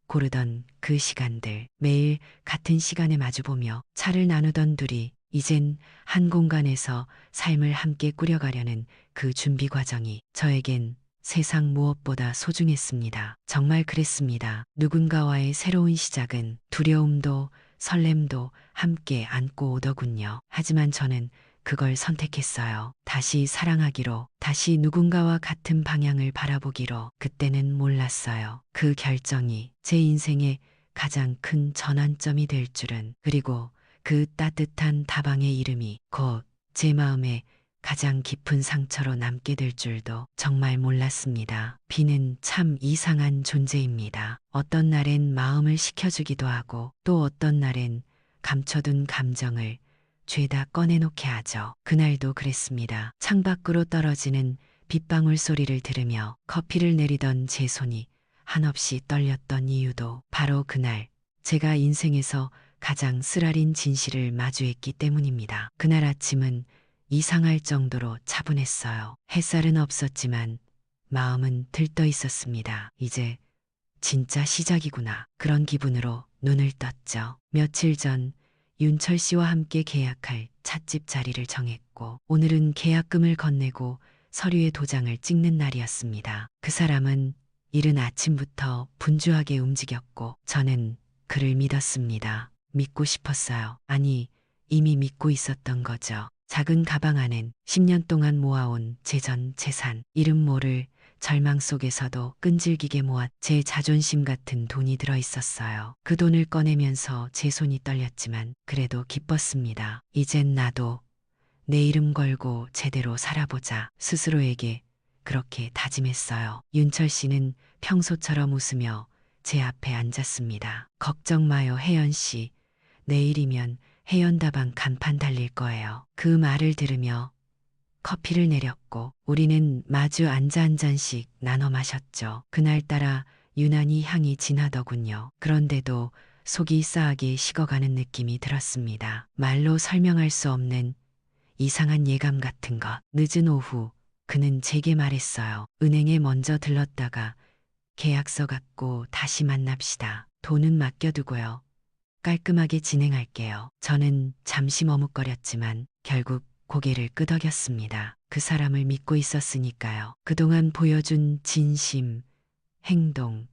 고르던 그 시간들, 매일 같은 시간에 마주보며 차를 나누던 둘이 이젠 한 공간에서 삶을 함께 꾸려가려는 그 준비 과정이 저에겐 세상 무엇보다 소중했습니다. 정말 그랬습니다. 누군가와의 새로운 시작은 두려움도 설렘도 함께 안고 오더군요. 하지만 저는 그걸 선택했어요. 다시 사랑하기로, 다시 누군가와 같은 방향을 바라보기로. 그때는 몰랐어요. 그 결정이 제 인생의 가장 큰 전환점이 될 줄은, 그리고 그 따뜻한 다방의 이름이 곧 제 마음에 가장 깊은 상처로 남게 될 줄도 정말 몰랐습니다. 비는 참 이상한 존재입니다. 어떤 날엔 마음을 식혀주기도 하고 또 어떤 날엔 감춰둔 감정을 죄다 꺼내놓게 하죠. 그날도 그랬습니다. 창밖으로 떨어지는 빗방울 소리를 들으며 커피를 내리던 제 손이 한없이 떨렸던 이유도 바로 그날 제가 인생에서 가장 쓰라린 진실을 마주했기 때문입니다. 그날 아침은 이상할 정도로 차분했어요. 햇살은 없었지만 마음은 들떠 있었습니다. 이제 진짜 시작이구나. 그런 기분으로 눈을 떴죠. 며칠 전 윤철 씨와 함께 계약할 찻집 자리를 정했고 오늘은 계약금을 건네고 서류에 도장을 찍는 날이었습니다. 그 사람은 이른 아침부터 분주하게 움직였고 저는 그를 믿었습니다. 믿고 싶었어요. 아니, 이미 믿고 있었던 거죠. 작은 가방 안엔 10년 동안 모아온 제 전 재산, 이름 모를 절망 속에서도 끈질기게 모아 제 자존심 같은 돈이 들어 있었어요. 그 돈을 꺼내면서 제 손이 떨렸지만 그래도 기뻤습니다. 이젠 나도 내 이름 걸고 제대로 살아보자. 스스로에게 그렇게 다짐했어요. 윤철 씨는 평소처럼 웃으며 제 앞에 앉았습니다. 걱정 마요, 혜연 씨. 내일이면 혜연다방 간판 달릴 거예요. 그 말을 들으며 커피를 내렸고 우리는 마주 앉아 한 잔씩 나눠 마셨죠. 그날따라 유난히 향이 진하더군요. 그런데도 속이 싸하게 식어가는 느낌이 들었습니다. 말로 설명할 수 없는 이상한 예감 같은 것. 늦은 오후 그는 제게 말했어요. 은행에 먼저 들렀다가 계약서 갖고 다시 만납시다. 돈은 맡겨두고요. 깔끔하게 진행할게요. 저는 잠시 머뭇거렸지만 결국 고개를 끄덕였습니다. 그 사람을 믿고 있었으니까요. 그동안 보여준 진심, 행동,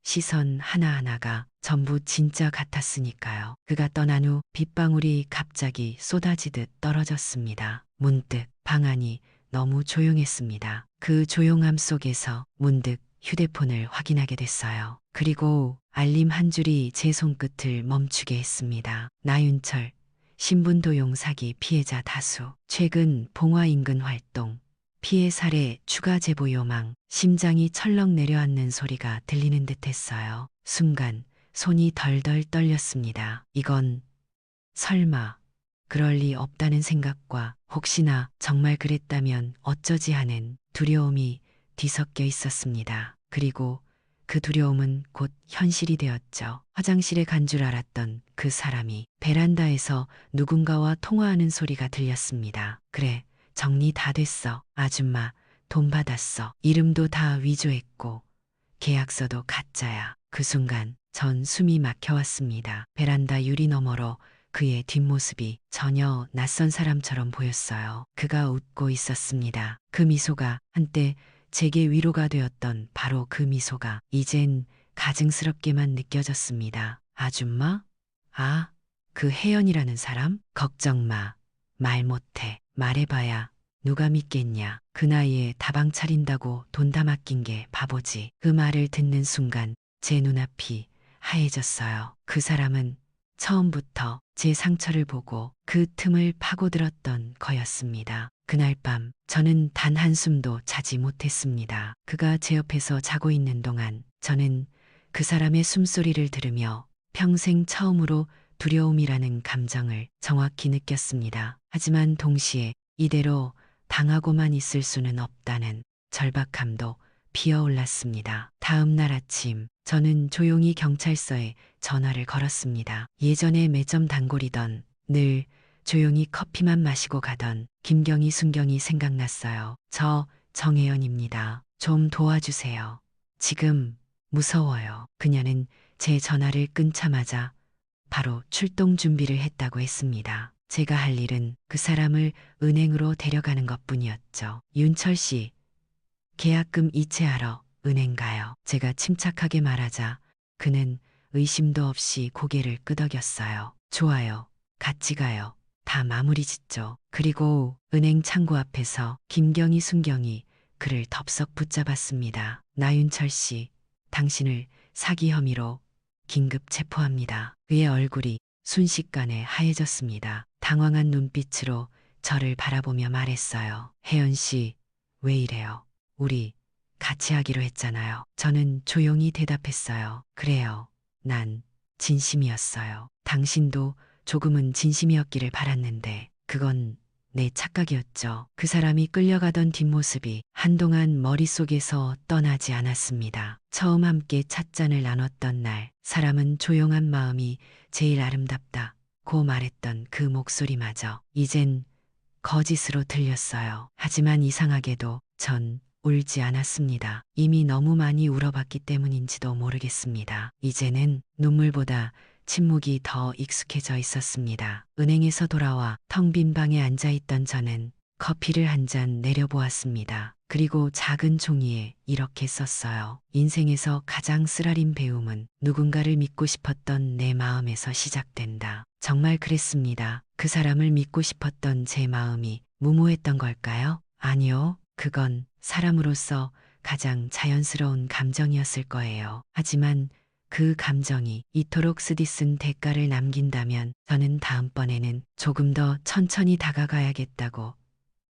시선 하나하나가 전부 진짜 같았으니까요. 그가 떠난 후 빗방울이 갑자기 쏟아지듯 떨어졌습니다. 문득 방 안이 너무 조용했습니다. 그 조용함 속에서 문득 휴대폰을 확인하게 됐어요. 그리고 알림 한 줄이 제 손끝을 멈추게 했습니다. 나윤철, 신분도용 사기 피해자 다수, 최근 봉화 인근 활동, 피해 살해 추가 제보 요망, 심장이 철렁 내려앉는 소리가 들리는 듯 했어요. 순간 손이 덜덜 떨렸습니다. 이건 설마 그럴 리 없다는 생각과 혹시나 정말 그랬다면 어쩌지 하는 두려움이 뒤섞여 있었습니다. 그리고 그 두려움은 곧 현실이 되었죠. 화장실에 간 줄 알았던 그 사람이 베란다에서 누군가와 통화하는 소리가 들렸습니다. 그래, 정리 다 됐어. 아줌마, 돈 받았어. 이름도 다 위조했고 계약서도 가짜야. 그 순간 전 숨이 막혀왔습니다. 베란다 유리 너머로 그의 뒷모습이 전혀 낯선 사람처럼 보였어요. 그가 웃고 있었습니다. 그 미소가 한때 제게 위로가 되었던 바로 그 미소가 이젠 가증스럽게만 느껴졌습니다. 아줌마? 아, 그 혜연이라는 사람? 걱정 마. 말 못해. 말해봐야 누가 믿겠냐. 그 나이에 다방 차린다고 돈 다 맡긴 게 바보지. 그 말을 듣는 순간 제 눈앞이 하얘졌어요. 그 사람은 처음부터 제 상처를 보고 그 틈을 파고들었던 거였습니다. 그날 밤 저는 단 한숨도 자지 못했습니다. 그가 제 옆에서 자고 있는 동안 저는 그 사람의 숨소리를 들으며 평생 처음으로 두려움이라는 감정을 정확히 느꼈습니다. 하지만 동시에 이대로 당하고만 있을 수는 없다는 절박함도 피어올랐습니다. 다음 날 아침 저는 조용히 경찰서에 전화를 걸었습니다. 예전에 매점 단골이던 늘 조용히 커피만 마시고 가던 김경희 순경이 생각났어요. 저 정혜연입니다. 좀 도와주세요. 지금 무서워요. 그녀는 제 전화를 끊자마자 바로 출동 준비를 했다고 했습니다. 제가 할 일은 그 사람을 은행으로 데려가는 것뿐이었죠. 윤철 씨, 계약금 이체하러 은행 가요. 제가 침착하게 말하자 그는 의심도 없이 고개를 끄덕였어요. 좋아요. 같이 가요. 다 마무리 짓죠. 그리고 은행 창구 앞에서 김경희 순경이 그를 덥석 붙잡았습니다. 나윤철 씨, 당신을 사기 혐의로 긴급 체포합니다. 그의 얼굴이 순식간에 하얘졌습니다. 당황한 눈빛으로 저를 바라보며 말했어요. 혜연 씨, 왜 이래요? 우리 같이 하기로 했잖아요. 저는 조용히 대답했어요. 그래요. 난 진심이었어요. 당신도 조금은 진심이었기를 바랐는데 그건 내 착각이었죠. 그 사람이 끌려가던 뒷모습이 한동안 머릿속에서 떠나지 않았습니다. 처음 함께 찻잔을 나눴던 날 사람은 조용한 마음이 제일 아름답다고 말했던 그 목소리마저 이젠 거짓으로 들렸어요. 하지만 이상하게도 전 울지 않았습니다. 이미 너무 많이 울어봤기 때문인지도 모르겠습니다. 이제는 눈물보다 침묵이 더 익숙해져 있었습니다. 은행에서 돌아와 텅 빈 방에 앉아 있던 저는 커피를 한 잔 내려보았습니다. 그리고 작은 종이에 이렇게 썼어요. 인생에서 가장 쓰라린 배움은 누군가를 믿고 싶었던 내 마음에서 시작된다. 정말 그랬습니다. 그 사람을 믿고 싶었던 제 마음이 무모했던 걸까요? 아니요. 그건 사람으로서 가장 자연스러운 감정이었을 거예요. 하지만 그 감정이 이토록 쓰디쓴 대가를 남긴다면 저는 다음번에는 조금 더 천천히 다가가야겠다고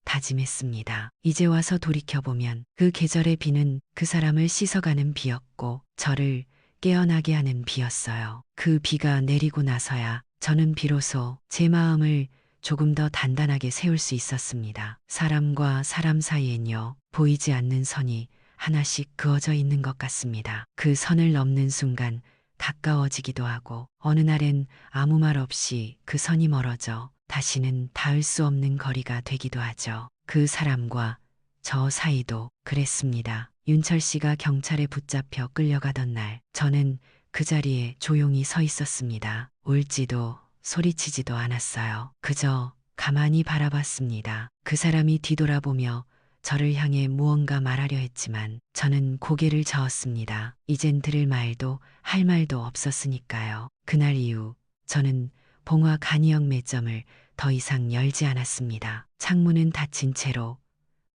다짐했습니다. 이제 와서 돌이켜보면 그 계절의 비는 그 사람을 씻어가는 비였고 저를 깨어나게 하는 비였어요. 그 비가 내리고 나서야 저는 비로소 제 마음을 조금 더 단단하게 세울 수 있었습니다. 사람과 사람 사이엔요, 보이지 않는 선이 하나씩 그어져 있는 것 같습니다. 그 선을 넘는 순간 가까워지기도 하고 어느 날엔 아무 말 없이 그 선이 멀어져 다시는 닿을 수 없는 거리가 되기도 하죠. 그 사람과 저 사이도 그랬습니다. 윤철 씨가 경찰에 붙잡혀 끌려가던 날 저는 그 자리에 조용히 서 있었습니다. 울지도 소리치지도 않았어요. 그저 가만히 바라봤습니다. 그 사람이 뒤돌아보며 저를 향해 무언가 말하려 했지만 저는 고개를 저었습니다. 이젠 들을 말도 할 말도 없었으니까요. 그날 이후 저는 봉화 간이역 매점을 더 이상 열지 않았습니다. 창문은 닫힌 채로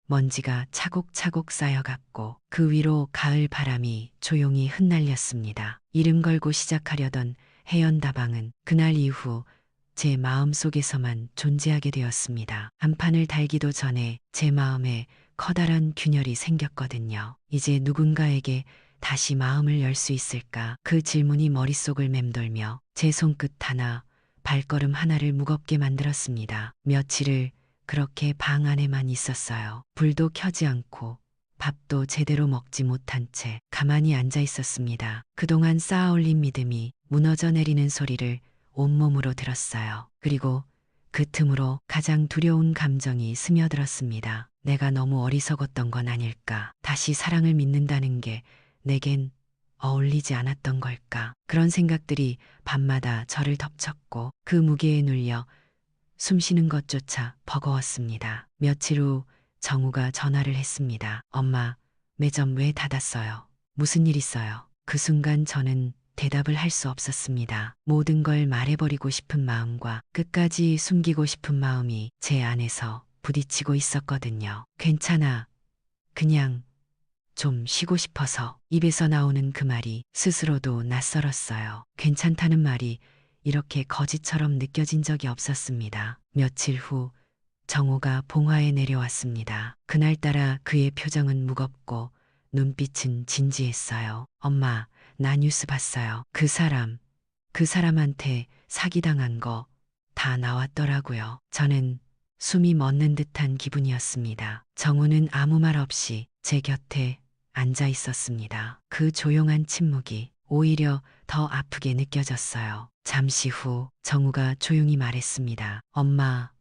먼지가 차곡차곡 쌓여갔고 그 위로 가을 바람이 조용히 흩날렸습니다. 이름 걸고 시작하려던 해연다방은 그날 이후 제 마음 속에서만 존재하게 되었습니다. 한판을 달기도 전에 제 마음에 커다란 균열이 생겼거든요. 이제 누군가에게 다시 마음을 열 수 있을까? 그 질문이 머릿속을 맴돌며 제 손끝 하나, 발걸음 하나를 무겁게 만들었습니다. 며칠을 그렇게 방 안에만 있었어요. 불도 켜지 않고 밥도 제대로 먹지 못한 채 가만히 앉아 있었습니다. 그동안 쌓아올린 믿음이 무너져 내리는 소리를 온몸으로 들었어요. 그리고 그 틈으로 가장 두려운 감정이 스며들었습니다. 내가 너무 어리석었던 건 아닐까? 다시 사랑을 믿는다는 게 내겐 어울리지 않았던 걸까? 그런 생각들이 밤마다 저를 덮쳤고 그 무게에 눌려 숨쉬는 것조차 버거웠습니다. 며칠 후 정우가 전화를 했습니다. 엄마, 매점 왜 닫았어요? 무슨 일 있어요? 그 순간 저는 대답을 할 수 없었습니다. 모든 걸 말해버리고 싶은 마음과 끝까지 숨기고 싶은 마음이 제 안에서 부딪히고 있었거든요. 괜찮아. 그냥 좀 쉬고 싶어서. 입에서 나오는 그 말이 스스로도 낯설었어요. 괜찮다는 말이 이렇게 거짓처럼 느껴진 적이 없었습니다. 며칠 후 정호가 봉화에 내려왔습니다. 그날따라 그의 표정은 무겁고 눈빛은 진지했어요. 엄마, 나 뉴스 봤어요. 그 사람한테 사기당한 거 다 나왔더라고요. 저는 숨이 멎는 듯한 기분이었습니다. 정우는 아무 말 없이 제 곁에 앉아 있었습니다. 그 조용한 침묵이 오히려 더 아프게 느껴졌어요. 잠시 후 정우가 조용히 말했습니다. 엄마,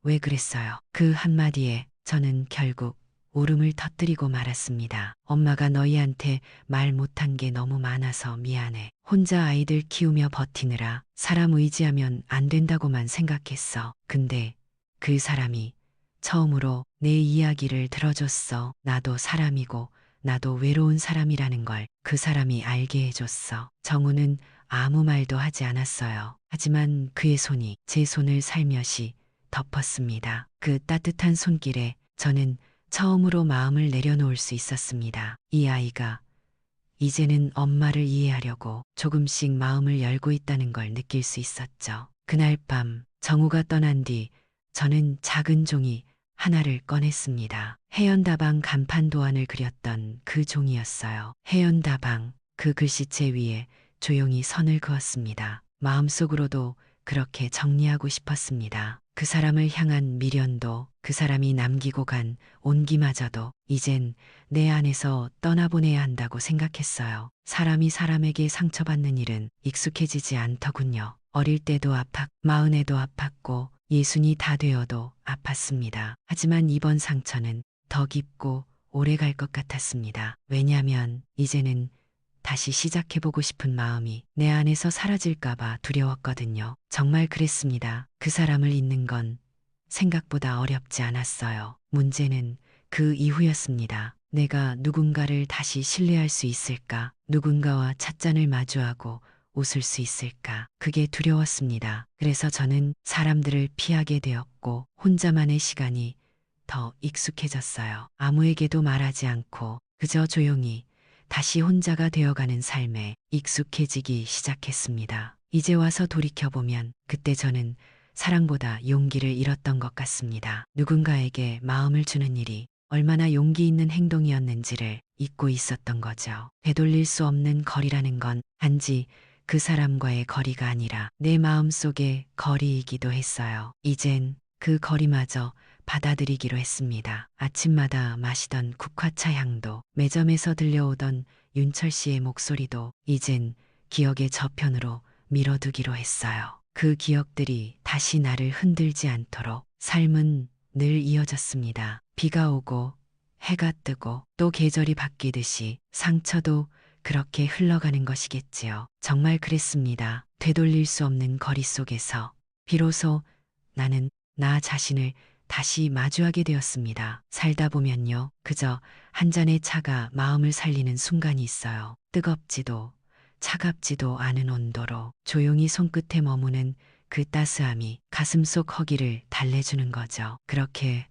왜 그랬어요? 그 한마디에 저는 결국 울음을 터뜨리고 말았습니다. 엄마가 너희한테 말 못한 게 너무 많아서 미안해. 혼자 아이들 키우며 버티느라 사람 의지하면 안 된다고만 생각했어. 근데 그 사람이 처음으로 내 이야기를 들어줬어. 나도 사람이고 나도 외로운 사람이라는 걸 그 사람이 알게 해줬어. 정우는 아무 말도 하지 않았어요. 하지만 그의 손이 제 손을 살며시 덮었습니다. 그 따뜻한 손길에 저는 처음으로 마음을 내려놓을 수 있었습니다. 이 아이가 이제는 엄마를 이해하려고 조금씩 마음을 열고 있다는 걸 느낄 수 있었죠. 그날 밤 정우가 떠난 뒤 저는 작은 종이 하나를 꺼냈습니다. 해연다방 간판 도안을 그렸던 그 종이었어요. 해연다방, 그 글씨체 위에 조용히 선을 그었습니다. 마음속으로도 그렇게 정리하고 싶었습니다. 그 사람을 향한 미련도, 그 사람이 남기고 간 온기마저도 이젠 내 안에서 떠나보내야 한다고 생각했어요. 사람이 사람에게 상처받는 일은 익숙해지지 않더군요. 어릴 때도 마흔에도 아팠고 예순이 다 되어도 아팠습니다. 하지만 이번 상처는 더 깊고 오래 갈 것 같았습니다. 왜냐하면 이제는 다시 시작해보고 싶은 마음이 내 안에서 사라질까봐 두려웠거든요. 정말 그랬습니다. 그 사람을 잊는 건 생각보다 어렵지 않았어요. 문제는 그 이후였습니다. 내가 누군가를 다시 신뢰할 수 있을까? 누군가와 찻잔을 마주하고 웃을 수 있을까? 그게 두려웠습니다. 그래서 저는 사람들을 피하게 되었고 혼자만의 시간이 더 익숙해졌어요. 아무에게도 말하지 않고 그저 조용히 다시 혼자가 되어가는 삶에 익숙해지기 시작했습니다. 이제 와서 돌이켜보면 그때 저는 사랑보다 용기를 잃었던 것 같습니다. 누군가에게 마음을 주는 일이 얼마나 용기 있는 행동이었는지를 잊고 있었던 거죠. 되돌릴 수 없는 거리라는 건 단지 그 사람과의 거리가 아니라 내 마음 속의 거리이기도 했어요. 이젠 그 거리마저 받아들이기로 했습니다. 아침마다 마시던 국화차 향도, 매점에서 들려오던 윤철 씨의 목소리도 이젠 기억의 저편으로 밀어두기로 했어요. 그 기억들이 다시 나를 흔들지 않도록 삶은 늘 이어졌습니다. 비가 오고 해가 뜨고 또 계절이 바뀌듯이 상처도 그렇게 흘러가는 것이겠지요. 정말 그랬습니다. 되돌릴 수 없는 거리 속에서 비로소 나는 나 자신을 다시 마주하게 되었습니다. 살다 보면요. 그저 한 잔의 차가 마음을 살리는 순간이 있어요. 뜨겁지도 차갑지도 않은 온도로 조용히 손끝에 머무는 그 따스함이 가슴속 허기를 달래주는 거죠. 그렇게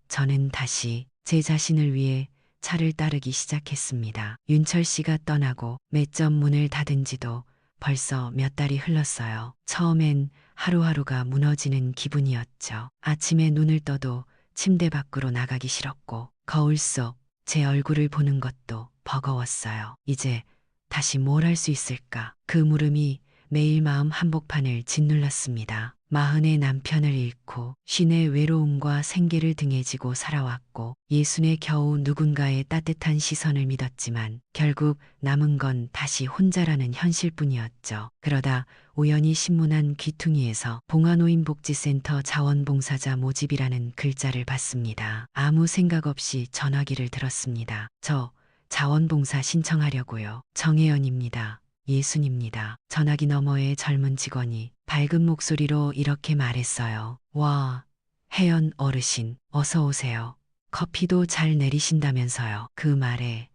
저는 다시 제 자신을 위해 차를 따르기 시작했습니다. 윤철 씨가 떠나고 매점 문을 닫은 지도 벌써 몇 달이 흘렀어요. 처음엔 하루하루가 무너지는 기분이었죠. 아침에 눈을 떠도 침대 밖으로 나가기 싫었고 거울 속 제 얼굴을 보는 것도 버거웠어요. 이제 다시 뭘 할 수 있을까? 그 물음이 매일 마음 한복판을 짓눌렀습니다. 마흔의 남편을 잃고 쉰의 외로움과 생계를 등에 지고 살아왔고 예순에 겨우 누군가의 따뜻한 시선을 믿었지만 결국 남은 건 다시 혼자라는 현실뿐이었죠. 그러다 우연히 신문한 귀퉁이에서 봉화노인복지센터 자원봉사자 모집이라는 글자를 봤습니다. 아무 생각 없이 전화기를 들었습니다. 저 자원봉사 신청하려고요. 정혜연입니다. 예순입니다. 전화기 너머의 젊은 직원이 밝은 목소리로 이렇게 말했어요. 와, 혜연 어르신, 어서 오세요. 커피도 잘 내리신다면서요. 그 말에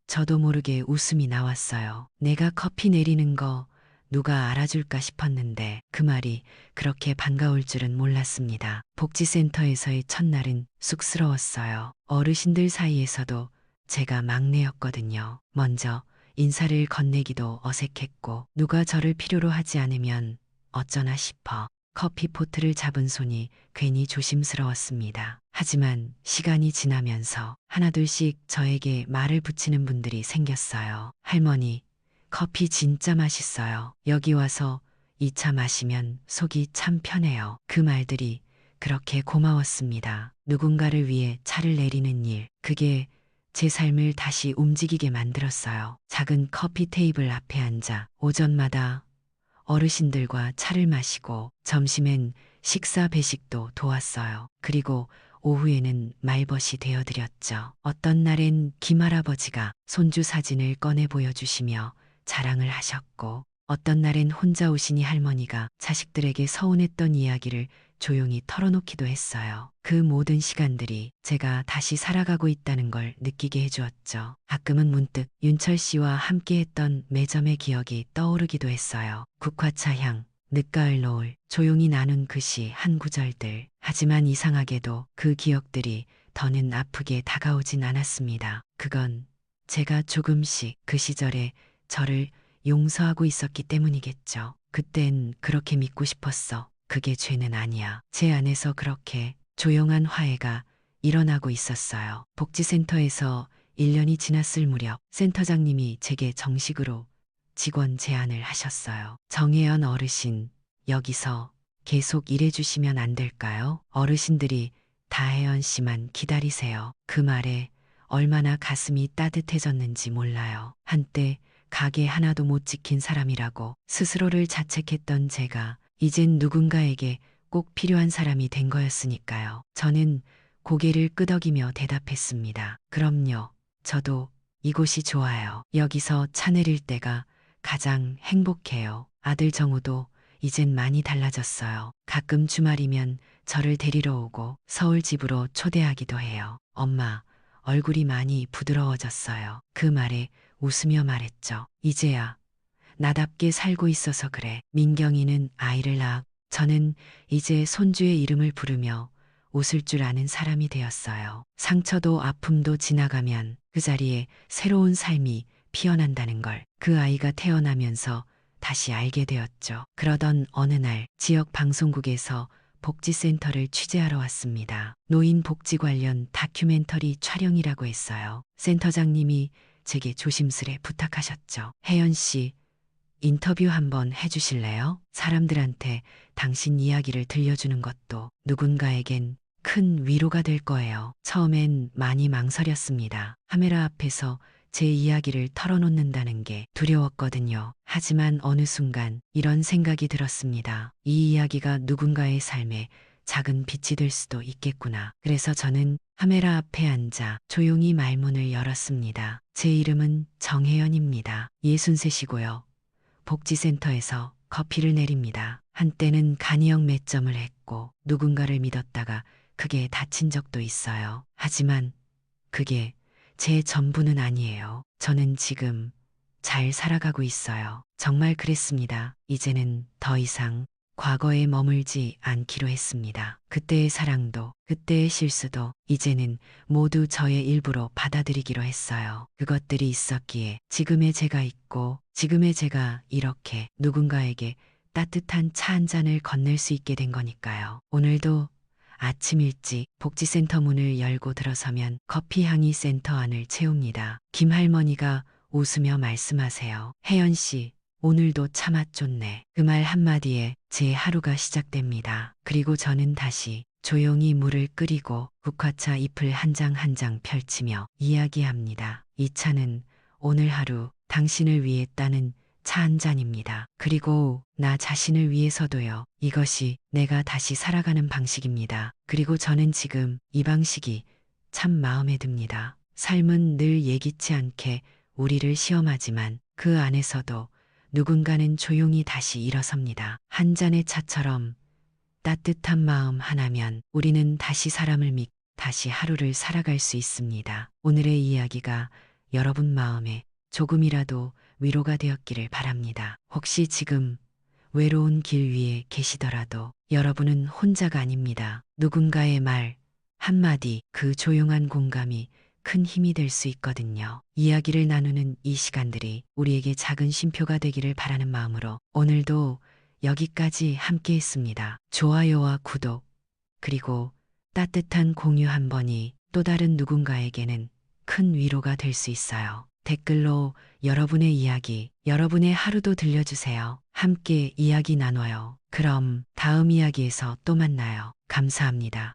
저도 모르게 웃음이 나왔어요. 내가 커피 내리는 거 누가 알아줄까 싶었는데 그 말이 그렇게 반가울 줄은 몰랐습니다. 복지센터에서의 첫날은 쑥스러웠어요. 어르신들 사이에서도 제가 막내였거든요. 먼저 인사를 건네기도 어색했고 누가 저를 필요로 하지 않으면 어쩌나 싶어 커피포트를 잡은 손이 괜히 조심스러웠습니다. 하지만 시간이 지나면서 하나둘씩 저에게 말을 붙이는 분들이 생겼어요. 할머니, 커피 진짜 맛있어요. 여기 와서 이 차 마시면 속이 참 편해요. 그 말들이 그렇게 고마웠습니다. 누군가를 위해 차를 내리는 일, 그게 제 삶을 다시 움직이게 만들었어요. 작은 커피 테이블 앞에 앉아 오전마다 어르신들과 차를 마시고 점심엔 식사 배식도 도왔어요. 그리고 오후에는 말벗이 되어드렸죠. 어떤 날엔 김할아버지가 손주 사진을 꺼내 보여주시며 자랑을 하셨고 어떤 날엔 혼자 오시니 할머니가 자식들에게 서운했던 이야기를 조용히 털어놓기도 했어요. 그 모든 시간들이 제가 다시 살아가고 있다는 걸 느끼게 해주었죠. 가끔은 문득 윤철 씨와 함께했던 매점의 기억이 떠오르기도 했어요. 국화차 향, 늦가을 노을, 조용히 나눈 그 시 한 구절들. 하지만 이상하게도 그 기억들이 더는 아프게 다가오진 않았습니다. 그건 제가 조금씩 그 시절에 저를 용서하고 있었기 때문이겠죠. 그땐 그렇게 믿고 싶었어. 그게 죄는 아니야. 제 안에서 그렇게 조용한 화해가 일어나고 있었어요. 복지센터에서 1년이 지났을 무렵 센터장님이 제게 정식으로 직원 제안을 하셨어요. 정혜연 어르신, 여기서 계속 일해주시면 안 될까요? 어르신들이 다혜연 씨만 기다리세요. 그 말에 얼마나 가슴이 따뜻해졌는지 몰라요. 한때 가게 하나도 못 지킨 사람이라고 스스로를 자책했던 제가 이젠 누군가에게 꼭 필요한 사람이 된 거였으니까요. 저는 고개를 끄덕이며 대답했습니다. 그럼요. 저도 이곳이 좋아요. 여기서 차 내릴 때가 가장 행복해요. 아들 정우도 이젠 많이 달라졌어요. 가끔 주말이면 저를 데리러 오고 서울 집으로 초대하기도 해요. 엄마, 얼굴이 많이 부드러워졌어요. 그 말에 웃으며 말했죠. 이제야 나답게 살고 있어서 그래. 민경이는 아이를 낳아 저는 이제 손주의 이름을 부르며 웃을 줄 아는 사람이 되었어요. 상처도 아픔도 지나가면 그 자리에 새로운 삶이 피어난다는 걸 그 아이가 태어나면서 다시 알게 되었죠. 그러던 어느 날 지역 방송국에서 복지센터를 취재하러 왔습니다. 노인 복지 관련 다큐멘터리 촬영이라고 했어요. 센터장님이 제게 조심스레 부탁하셨죠. 혜연 씨, 인터뷰 한번 해주실래요? 사람들한테 당신 이야기를 들려주는 것도 누군가에겐 큰 위로가 될 거예요. 처음엔 많이 망설였습니다. 카메라 앞에서 제 이야기를 털어놓는다는 게 두려웠거든요. 하지만 어느 순간 이런 생각이 들었습니다. 이 이야기가 누군가의 삶에 작은 빛이 될 수도 있겠구나. 그래서 저는 카메라 앞에 앉아 조용히 말문을 열었습니다. 제 이름은 정혜연입니다. 63이고요. 복지센터에서 커피를 내립니다. 한때는 간이역 몇 점을 했고 누군가를 믿었다가 크게 다친 적도 있어요. 하지만 그게 제 전부는 아니에요. 저는 지금 잘 살아가고 있어요. 정말 그랬습니다. 이제는 더 이상 과거에 머물지 않기로 했습니다. 그때의 사랑도, 그때의 실수도 이제는 모두 저의 일부로 받아들이기로 했어요. 그것들이 있었기에 지금의 제가 있고 지금의 제가 이렇게 누군가에게 따뜻한 차 한 잔을 건넬 수 있게 된 거니까요. 오늘도 아침 일찍 복지센터 문을 열고 들어서면 커피 향이 센터 안을 채웁니다. 김할머니가 웃으며 말씀하세요. 혜연 씨, 오늘도 차 맛 좋네. 그 말 한마디에 제 하루가 시작됩니다. 그리고 저는 다시 조용히 물을 끓이고 국화차 잎을 한 장 한 장 펼치며 이야기합니다. 이 차는 오늘 하루 당신을 위해 따는 차 한 잔입니다. 그리고 나 자신을 위해서도요. 이것이 내가 다시 살아가는 방식입니다. 그리고 저는 지금 이 방식이 참 마음에 듭니다. 삶은 늘 예기치 않게 우리를 시험하지만 그 안에서도 누군가는 조용히 다시 일어섭니다. 한 잔의 차처럼 따뜻한 마음 하나면 우리는 다시 사람을 믿고 다시 하루를 살아갈 수 있습니다. 오늘의 이야기가 여러분 마음에 조금이라도 위로가 되었기를 바랍니다. 혹시 지금 외로운 길 위에 계시더라도 여러분은 혼자가 아닙니다. 누군가의 말 한마디, 그 조용한 공감이 큰 힘이 될 수 있거든요. 이야기를 나누는 이 시간들이 우리에게 작은 쉼표가 되기를 바라는 마음으로 오늘도 여기까지 함께 했습니다. 좋아요와 구독, 그리고 따뜻한 공유 한 번이 또 다른 누군가에게는 큰 위로가 될 수 있어요. 댓글로 여러분의 이야기, 여러분의 하루도 들려주세요. 함께 이야기 나눠요. 그럼 다음 이야기에서 또 만나요. 감사합니다.